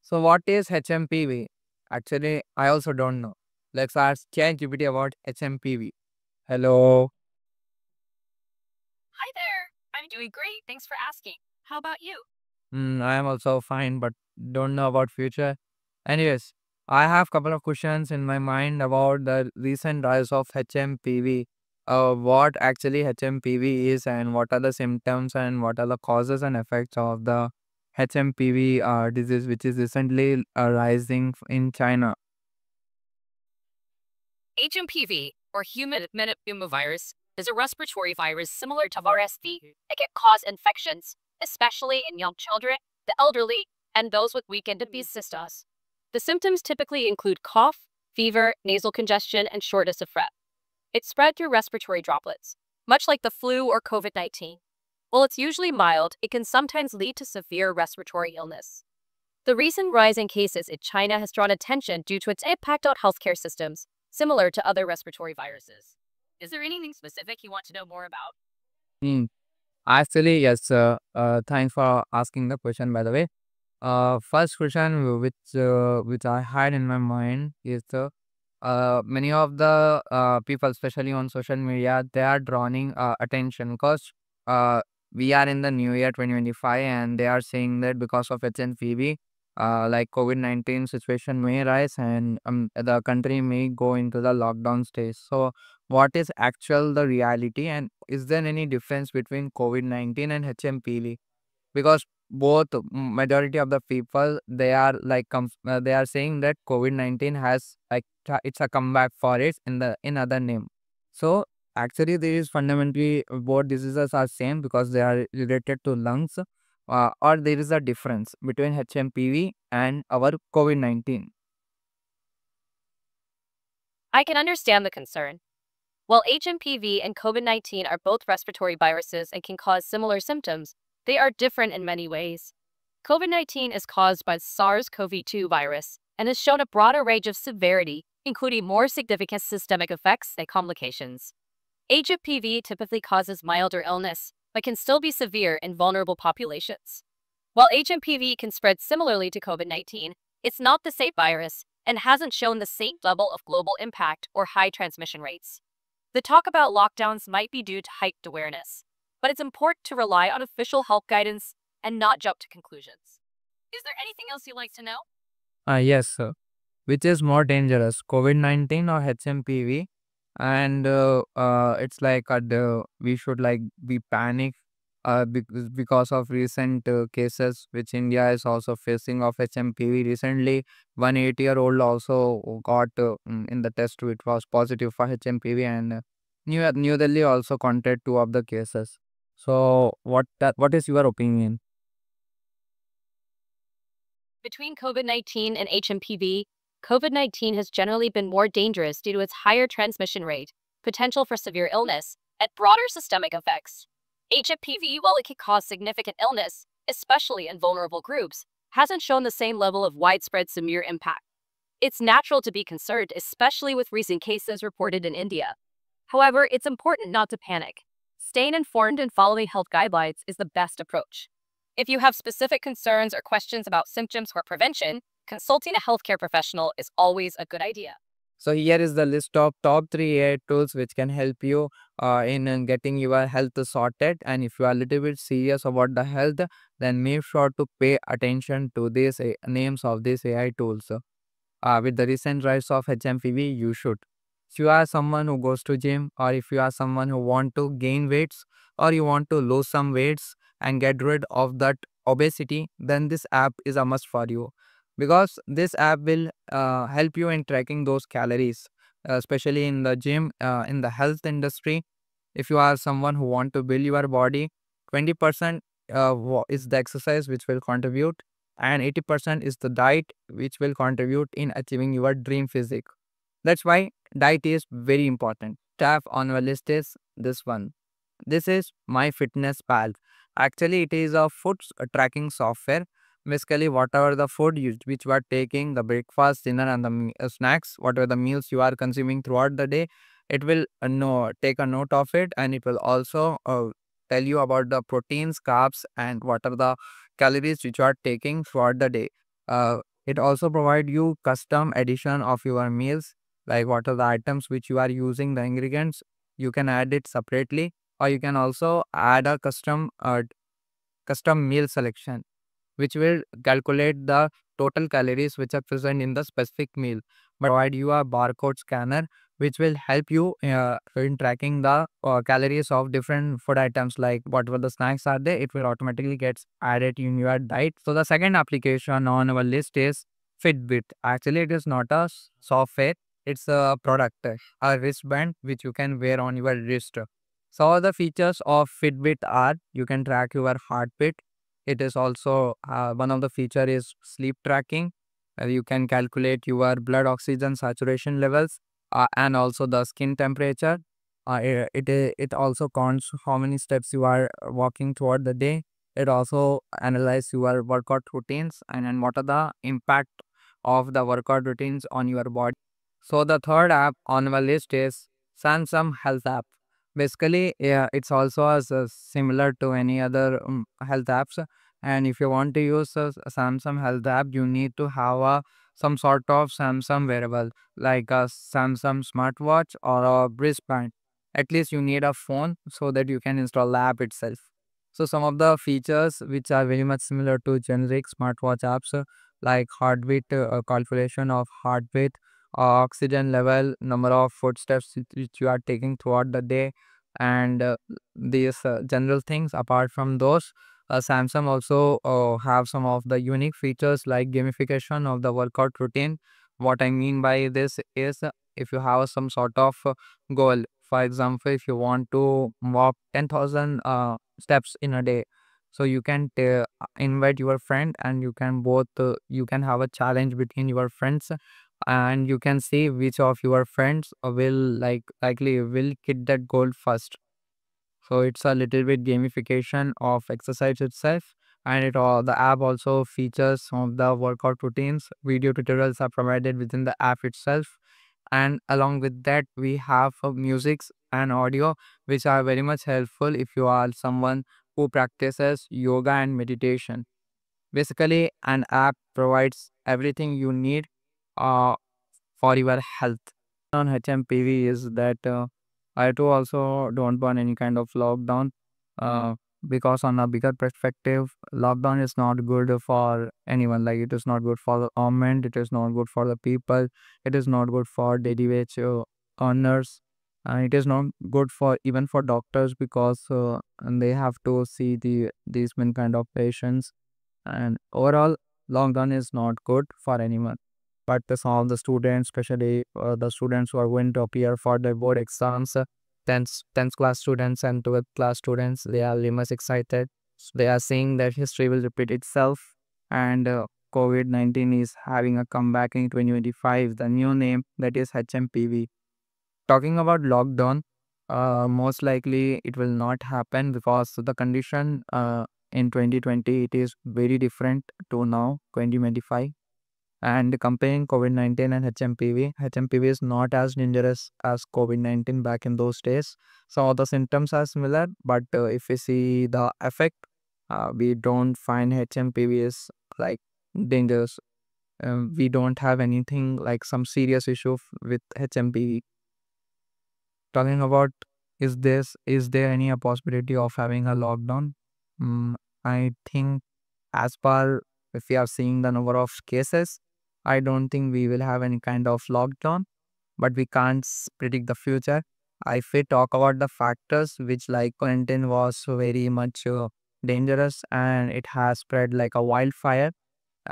So what is HMPV? Actually, I also don't know. Let's ask ChatGPT about HMPV. Hello. Hi there. I'm doing great. Thanks for asking. How about you? I am also fine, but don't know about future. Anyways, I have couple of questions in my mind about the recent rise of HMPV. What actually HMPV is, and what are the symptoms, and what are the causes and effects of the HMPV disease, which is recently rising in China. HMPV, or human metapneumovirus, is a respiratory virus similar to RSV that can cause infections, especially in young children, the elderly, and those with weakened immune systems. The symptoms typically include cough, fever, nasal congestion, and shortness of breath. It's spread through respiratory droplets, much like the flu or COVID 19. While it's usually mild, it can sometimes lead to severe respiratory illness. The recent rise in cases in China has drawn attention due to its impact on healthcare systems, similar to other respiratory viruses. Is there anything specific you want to know more about? Hmm. Actually, yes. Thanks for asking the question. By the way, first question which I had in my mind is many of the people, especially on social media, they are drawing attention because uh, we are in the new year 2025, and they are saying that because of HNPV, like COVID-19 situation may rise, and the country may go into the lockdown stage. So, what is actual the reality, and is there any difference between COVID-19 and HMPV? Because both majority of the people, they are like they are saying that COVID-19 has like it's a comeback for it in the in other name. So actually there is fundamentally both diseases are same because they are related to lungs, or there is a difference between HMPV and our COVID-19. I can understand the concern. While HMPV and COVID 19 are both respiratory viruses and can cause similar symptoms, they are different in many ways. COVID 19 is caused by SARS CoV 2 virus and has shown a broader range of severity, including more significant systemic effects and complications. HMPV typically causes milder illness, but can still be severe in vulnerable populations. While HMPV can spread similarly to COVID 19, it's not the same virus and hasn't shown the same level of global impact or high transmission rates. The talk about lockdowns might be due to heightened awareness, but it's important to rely on official health guidance and not jump to conclusions. Is there anything else you'd like to know? Yes, sir. Which is more dangerous, COVID-19 or HMPV? And it's like we should like be panic because of recent cases which India is also facing of HMPV. Recently, one 8-year-old also got in the test which was positive for HMPV, and New Delhi also counted two of the cases. So what is your opinion? Between COVID 19 and HMPV, COVID 19 has generally been more dangerous due to its higher transmission rate, potential for severe illness, and broader systemic effects. HMPV, while it can cause significant illness, especially in vulnerable groups, hasn't shown the same level of widespread severe impact. It's natural to be concerned, especially with recent cases reported in India. However, it's important not to panic. Staying informed and following health guidelines is the best approach. If you have specific concerns or questions about symptoms or prevention, consulting a healthcare professional is always a good idea. So here is the list of top 3 AI tools which can help you in getting your health sorted. And if you are a little bit serious about the health, then make sure to pay attention to these names of these AI tools. With the recent rise of HMPV, you should. If you are someone who goes to gym, or if you are someone who want to gain weights, or you want to lose some weights and get rid of that obesity, then this app is a must for you, because this app will help you in tracking those calories, especially in the gym, in the health industry. If you are someone who want to build your body, 20% is the exercise which will contribute, and 80% is the diet which will contribute in achieving your dream physique. That's why diet is very important. Tap on your list is this one. This is My Fitness Pal. Actually, it is a food tracking software. Basically, whatever the food which you are taking, the breakfast, dinner, and the snacks, whatever the meals you are consuming throughout the day, it will take a note of it, and it will also tell you about the proteins, carbs, and what are the calories which you are taking throughout the day. It also provide you custom edition of your meals, like what are the items which you are using, the ingredients. You can add it separately, or you can also add a custom meal selection, which will calculate the total calories which are present in the specific meal. But provide you a barcode scanner, which will help you in tracking the calories of different food items, like whatever the snacks are there, it will automatically get added in your diet. So the second application on our list is Fitbit. Actually, it is not a software; it's a product, a wristband which you can wear on your wrist. So the features of Fitbit are you can track your heartbeat. It is also one of the feature is sleep tracking. You can calculate your blood oxygen saturation levels and also the skin temperature. It also counts how many steps you are walking throughout the day. It also analyze your workout routines and what are the impact of the workout routines on your body. So the third app on our list is Samsung Health app. Basically, yeah, it's also as similar to any other health apps. And if you want to use a Samsung Health app, you need to have some sort of Samsung wearable, like a Samsung smartwatch or a wristband. At least you need a phone so that you can install the app itself. So some of the features which are very much similar to generic smartwatch apps, like heartbeat calculation of heartbeat, oxygen level, number of footsteps which you are taking throughout the day, and these general things. Apart from those, Samsung also have some of the unique features like gamification of the workout routine. What I mean by this is if you have some sort of goal, for example, if you want to walk 10,000 steps in a day, so you can invite your friend and you can both you can have a challenge between your friends, and you can see which of your friends will likely will hit that goal first. So it's a little bit gamification of exercise itself, and it all the app also features some of the workout routines. Video tutorials are provided within the app itself, and along with that, we have musics and audio, which are very much helpful if you are someone who practices yoga and meditation. Basically, an app provides everything you need uh, for your health. On HMPV is that I too also don't want any kind of lockdown uh, because on a bigger perspective, lockdown is not good for anyone. Like it is not good for the government, it is not good for the people, it is not good for daily wage earners, and it is not good for even for doctors because and they have to see these many kind of patients, and overall lockdown is not good for anyone. But some of the students, especially the students who are going to appear for the board exams, 10th class students and 12th class students, they are very much excited. They are saying that history will repeat itself, and COVID-19 is having a comeback in 2025, the new name that is HMPV. Talking about lockdown, most likely it will not happen because the condition in 2020 it is very different to now 2025. And comparing COVID-19 and HMPV, HMPV is not as dangerous as COVID-19 back in those days. Some of the symptoms are similar, but if we see the effect, we don't find HMPV is like dangerous. We don't have anything like some serious issue with HMPV. Talking about is there any a possibility of having a lockdown? Mm, I think as per if we are seeing the number of cases, I don't think we will have any kind of lockdown, but we can't predict the future. If we talk about the factors which like quarantine was very much dangerous and it has spread like a wildfire,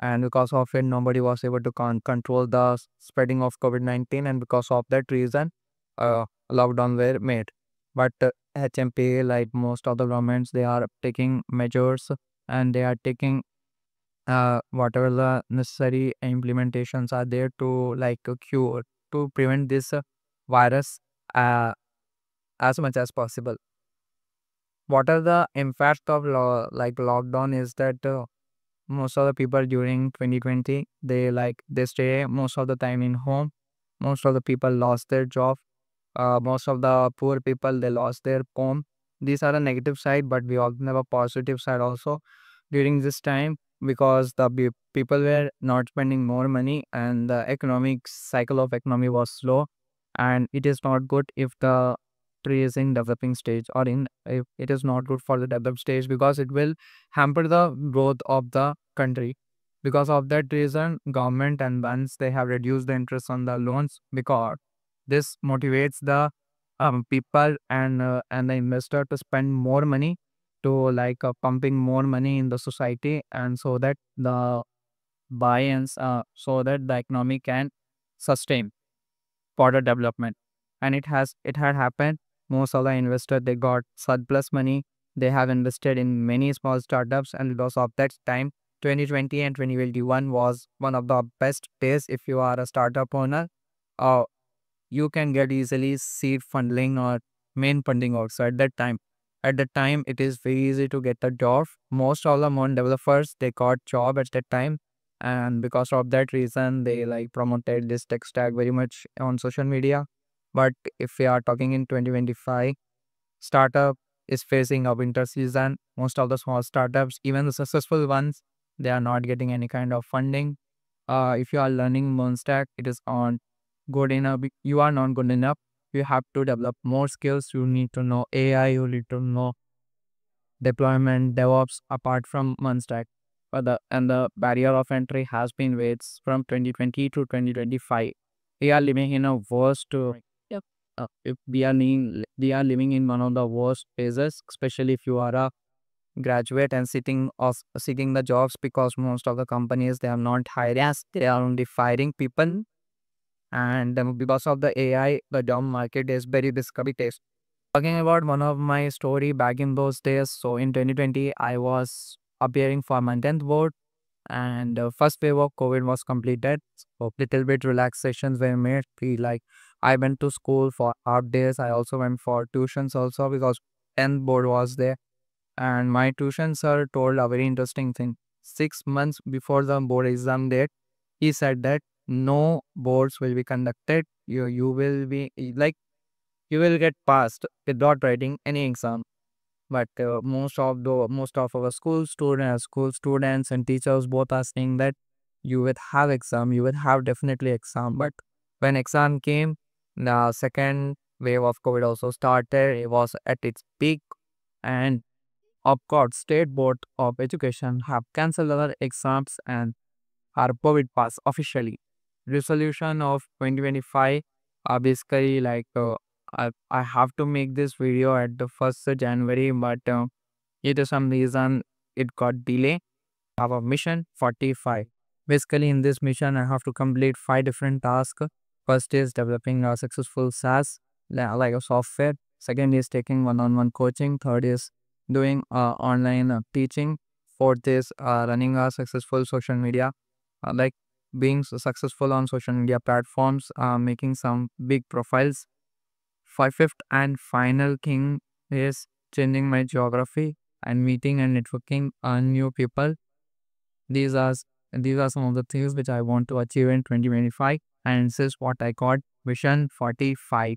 and because of it nobody was able to control the spreading of COVID-19, and because of that reason lockdown were made. But HMP, like most of the governments, they are taking measures and they are taking whatever the necessary implementations are there to cure, to prevent this virus uh, as much as possible. What are the impact of lockdown is that most of the people during 2020 they stay most of the time in home. Most of the people lost their job. Most of the poor people they lost their home. These are the negative side, but we all have a positive side also. During this time, because the people were not spending more money and the economic cycle of economy was slow, and it is not good if the tree is in developing stage, or in if it is not good for the developed stage, because it will hamper the growth of the country. Because of that reason, government and banks, they have reduced the interest on the loans, because this motivates the people and the investor to spend more money, to like pumping more money in the society, and so that the buy-ins, so that the economy can sustain for the development. And it had happened. Most of the investors, they got surplus money. They have invested in many small startups, and because of that time, 2020 and 2021 was one of the best days if you are a startup owner. uh, you can get easily seed funding or main funding also at that time. At that time, it is very easy to get a job. Most of the modern developers, they got job at that time, and because of that reason, they like promoted this tech stack very much on social media. But if we are talking in 2025, startup is facing a winter season. Most of the small startups, even the successful ones, they are not getting any kind of funding. If you are learning Moonstack, it is on good enough. You are not good enough. You have to develop more skills. You need to know AI. You need to know deployment, DevOps, apart from Moonstack. And the barrier of entry has been raised from 2020 to 2025. We are living in a worst. Yep. If we are living in one of the worst phases, especially if you are a graduate and seeking the jobs, because most of the companies, they are not hiring, they are only firing people. And because of the AI, the job market is very discouraged. Talking about one of my story back in those days, so in 2020, I was appearing for my 10th board, and first wave of COVID was completed. So little bit relaxations were made. Like I went to school for half days. I also went for tuitions also, because 10th board was there. And my tuition sir told a very interesting thing. 6 months before the board exam date, he said that no boards will be conducted. You will be like, you will get passed without writing any exam. But most of our school students and teachers both are saying that you will have exam, you will have definitely exam. But when exam came, the second wave of COVID also started. It was at its peak, and of course, State Board of Education have cancelled our exams and our COVID pass officially. Resolution of 2025 are basically like, I have to make this video at the 1st of January, but due to some reason it got delayed. Our mission 45. Basically, in this mission, I have to complete 5 different tasks. First is developing a successful SaaS, like a software. Second is taking one-on-one coaching. Third is doing online teaching. Fourth is running a successful social media, like being successful on social media platforms, making some big profiles. Fifth and final thing is changing my geography and meeting and networking new people. These are these are some of the things which I want to achieve in 2025, and this is what I got Vision 45.